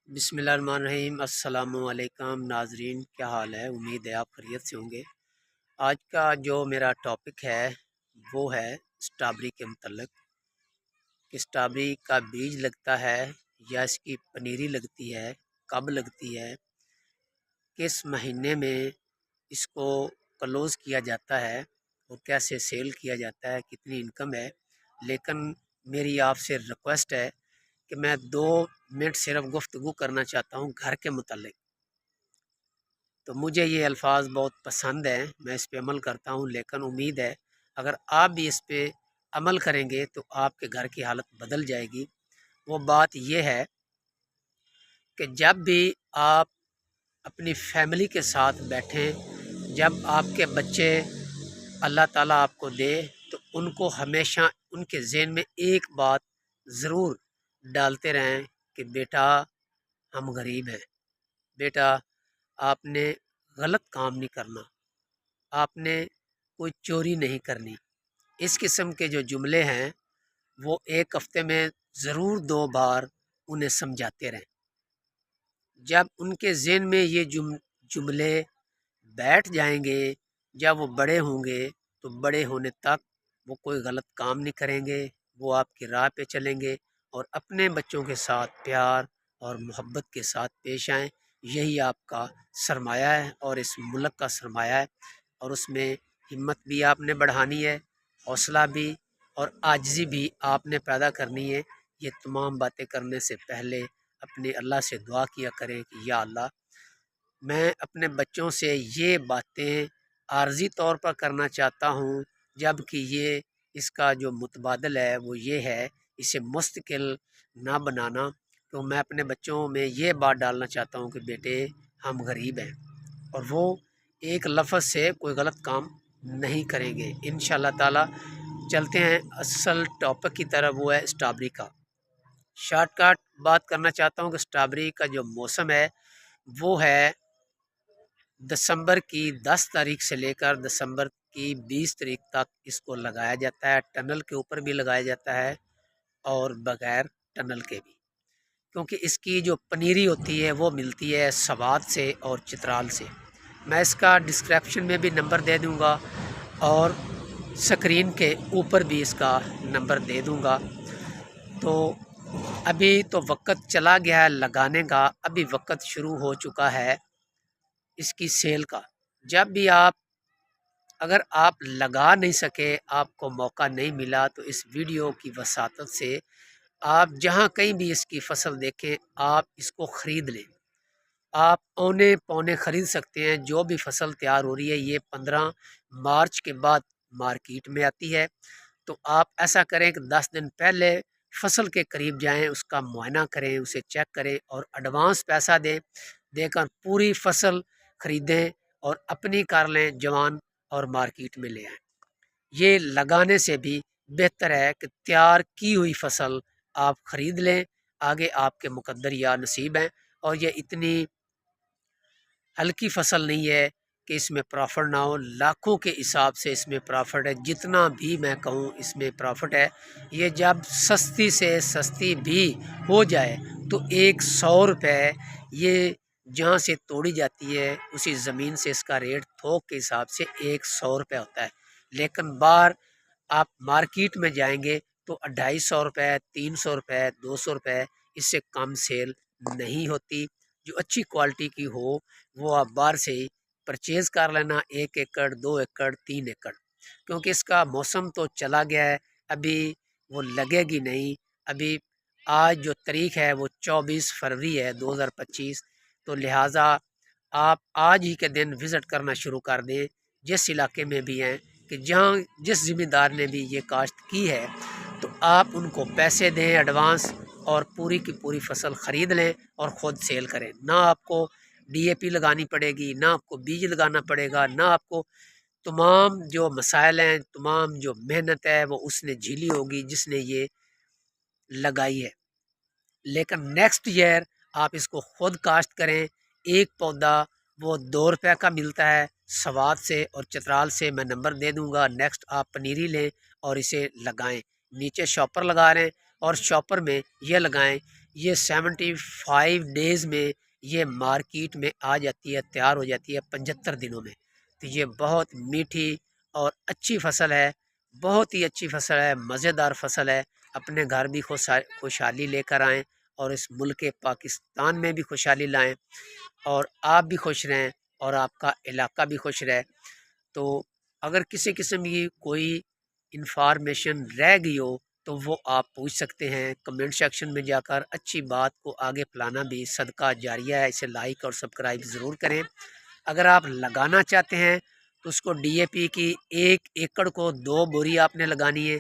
बिस्मिल्लाहिर्रहमानिर्रहीम। अस्सलामु अलैकुम नाजरीन, क्या हाल है? उम्मीद है आप खैरियत से होंगे। आज का जो मेरा टॉपिक है वो है स्ट्रॉबेरी के मतलब कि स्ट्रॉबेरी का बीज लगता है या इसकी पनीरी लगती है, कब लगती है, किस महीने में इसको क्लोज़ किया जाता है और कैसे सेल किया जाता है, कितनी इनकम है। लेकिन मेरी आपसे रिक्वेस्ट है कि मैं 2 मिनट सिर्फ गुफ्तगू करना चाहता हूँ घर के मुतालिक। तो मुझे ये अल्फाज बहुत पसंद हैं, मैं इस पे अमल करता हूँ। लेकिन उम्मीद है अगर आप भी इस पे अमल करेंगे तो आपके घर की हालत बदल जाएगी। वो बात ये है कि जब भी आप अपनी फैमिली के साथ बैठें, जब आपके बच्चे अल्लाह ताला आपको दे, तो उनको हमेशा उनके ज़हन में एक बात ज़रूर डालते रहें कि बेटा हम गरीब हैं, बेटा आपने गलत काम नहीं करना, आपने कोई चोरी नहीं करनी। इस किस्म के जो जुमले हैं वो एक हफ्ते में ज़रूर 2 बार उन्हें समझाते रहें। जब उनके ज़हन में ये जुमले बैठ जाएंगे, जब वो बड़े होंगे तो बड़े होने तक वो कोई गलत काम नहीं करेंगे, वो आपकी राह पे चलेंगे और अपने बच्चों के साथ प्यार और मोहब्बत के साथ पेश आएँ। यही आपका सरमाया है और इस मुल्क का सरमाया है। और उसमें हिम्मत भी आपने बढ़ानी है, हौसला भी और आजिज़ी भी आपने पैदा करनी है। ये तमाम बातें करने से पहले अपने अल्लाह से दुआ किया करें कि या अल्लाह, मैं अपने बच्चों से ये बातें आर्ज़ी तौर पर करना चाहता हूँ, जबकि ये इसका जो मुतबादल है वो ये है, इसे मुस्तकिल ना बनाना। तो मैं अपने बच्चों में ये बात डालना चाहता हूँ कि बेटे हम गरीब हैं, और वो एक लफ्ज़ से कोई गलत काम नहीं करेंगे इंशाअल्लाह ताला। चलते हैं असल टॉपिक की तरफ, वो है स्ट्रॉबेरी का। शॉर्टकट बात करना चाहता हूँ कि स्ट्रॉबेरी का जो मौसम है वो है दिसंबर की 10 तारीख से लेकर दिसंबर की 20 तारीख तक इसको लगाया जाता है। टनल के ऊपर भी लगाया जाता है और बगैर टनल के भी, क्योंकि इसकी जो पनीरी होती है वो मिलती है सवात से और चित्राल से। मैं इसका डिस्क्रिप्शन में भी नंबर दे दूंगा और स्क्रीन के ऊपर भी इसका नंबर दे दूंगा। तो अभी तो वक्त चला गया है लगाने का, अभी वक्त शुरू हो चुका है इसकी सेल का। जब भी आप, अगर आप लगा नहीं सके, आपको मौका नहीं मिला, तो इस वीडियो की वसातत से आप जहाँ कहीं भी इसकी फसल देखें, आप इसको ख़रीद लें। आप औने पौने ख़रीद सकते हैं। जो भी फसल तैयार हो रही है ये 15 मार्च के बाद मार्केट में आती है। तो आप ऐसा करें कि 10 दिन पहले फसल के करीब जाएं, उसका मुआयना करें, उसे चेक करें और एडवांस पैसा दें, देकर पूरी फसल ख़रीदें और अपनी कर लें जवान और मार्केट में ले आएँ। ये लगाने से भी बेहतर है कि तैयार की हुई फसल आप ख़रीद लें। आगे आपके मुकद्दर या नसीब हैं। और ये इतनी हल्की फसल नहीं है कि इसमें प्रॉफिट ना हो, लाखों के हिसाब से इसमें प्रॉफिट है। जितना भी मैं कहूँ इसमें प्रॉफिट है। ये जब सस्ती से सस्ती भी हो जाए तो 100 रुपये ये जहाँ से तोड़ी जाती है उसी ज़मीन से इसका रेट थोक के हिसाब से 100 रुपये होता है। लेकिन बाहर आप मार्केट में जाएंगे तो 250 रुपये, 300 रुपये, 200 रुपये, इससे कम सेल नहीं होती। जो अच्छी क्वालिटी की हो वो आप बाहर से ही परचेज़ कर लेना, 1 एकड़, 2 एकड़, 3 एकड़, क्योंकि इसका मौसम तो चला गया है, अभी वो लगेगी नहीं। अभी आज जो तारीख है वो 24 फरवरी है 2025। तो लिहाजा आप आज ही के दिन विज़िट करना शुरू कर दें, जिस इलाके में भी हैं, कि जहाँ जिस ज़मींदार ने भी ये काश्त की है, तो आप उनको पैसे दें एडवांस और पूरी की पूरी फसल ख़रीद लें और ख़ुद सेल करें। ना आपको डीएपी लगानी पड़ेगी, ना आपको बीज लगाना पड़ेगा, ना आपको तमाम जो मसाइल हैं, तमाम जो मेहनत है वो उसने झेली होगी जिसने ये लगाई है। लेकिन नेक्स्ट ईयर आप इसको खुद काश्त करें। एक पौधा वो 2 रुपये का मिलता है सवात से और चित्राल से, मैं नंबर दे दूंगा। नेक्स्ट आप पनीरी लें और इसे लगाएं। नीचे शॉपर लगा रहे हैं और शॉपर में यह लगाएं یہ 75 ڈیز میں یہ مارکیٹ میں آ جاتی ہے، تیار ہو جاتی ہے 75 دنوں میں۔ تو یہ بہت میٹھی اور اچھی فصل ہے، بہت ہی اچھی فصل ہے، مزیدار فصل ہے۔ اپنے گھر بھی خوشحالی لے کر آئیں اور اس ملک پاکستان میں بھی خوشحالی لائیں، اور آپ بھی خوش رہیں اور آپ کا علاقہ بھی خوش رہے۔ تو اگر کسی قسم کی کوئی انفارمیشن رہ گئی ہو تو وہ آپ پوچھ سکتے ہیں کمنٹ سیکشن میں جا کر۔ اچھی بات کو آگے پلانا بھی صدقہ جاریہ ہے، اسے لائک اور سبسکرائب ضرور کریں۔ اگر آپ لگانا چاہتے ہیں تو اس کو ڈی اے پی کی 1 ایکڑ کو 2 بوری آپ نے لگانی ہے،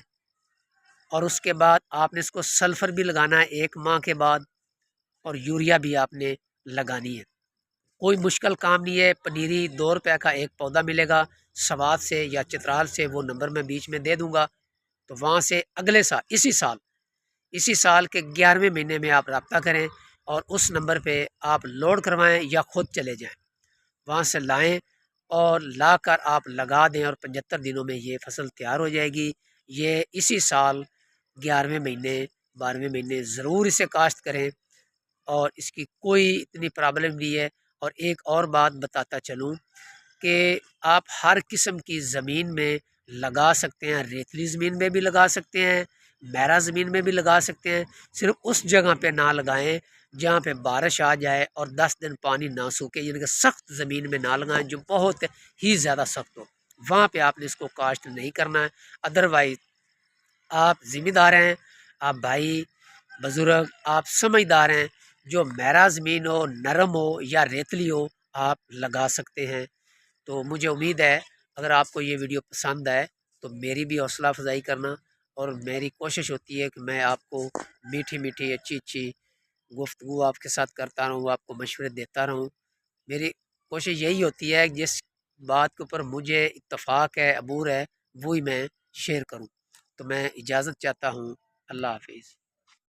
اور اس کے بعد آپ نے اس کو سلفر بھی لگانا ہے 1 ماہ کے بعد، اور یوریا بھی آپ نے لگانی ہے۔ کوئی مشکل کام نہیں ہے۔ پنیری 2 روپے کا ایک پودا ملے گا سوات سے یا چترال سے، وہ نمبر میں بیچ میں دے دوں گا، تو وہاں سے اگلے سال اسی سال کے 11ویں مہینے میں آپ رابطہ کریں اور اس نمبر پہ آپ لوڈ کروائیں یا خود چلے جائیں، وہاں سے لائیں اور لا کر آپ لگا دیں، اور 75 دنوں میں یہ فصل تیار ہو جائے گی۔ یہ اسی سال 11ویں مہینے 12ویں مہینے ضرور اسے کاشت کریں، اور اس کی کوئی اتنی پرابلم نہیں ہے۔ اور ایک اور بات بتاتا چلوں کہ آپ ہر قسم کی زمین میں لگا سکتے ہیں، ریتلی زمین میں بھی لگا سکتے ہیں، میرا زمین میں بھی لگا سکتے ہیں۔ صرف اس جگہ پہ نہ لگائیں جہاں پہ بارش آ جائے اور 10 دن پانی نہ سوکھے، یعنی کہ سخت زمین میں نہ لگائیں جو بہت ہی زیادہ سخت ہو، وہاں پہ آپ نے اس کو کاشت نہیں کرنا ہے۔ ادروائز آپ ذمہ دار ہیں، آپ بھائی بزرگ، آپ سمجھدار ہیں، جو میرا زمین ہو، نرم ہو یا ریتلی ہو، آپ لگا سکتے ہیں۔ تو مجھے امید ہے اگر آپ کو یہ ویڈیو پسند آئے تو میری بھی حوصلہ افزائی کرنا، اور میری کوشش ہوتی ہے کہ میں آپ کو میٹھی میٹھی اچھی گفتگو آپ کے ساتھ کرتا رہوں، آپ کو مشورے دیتا رہوں۔ میری کوشش یہی ہوتی ہے کہ جس بات کے اوپر مجھے اتفاق ہے، عبور ہے، وہی میں شیئر کروں۔ تو میں اجازت چاہتا ہوں، اللہ حافظ۔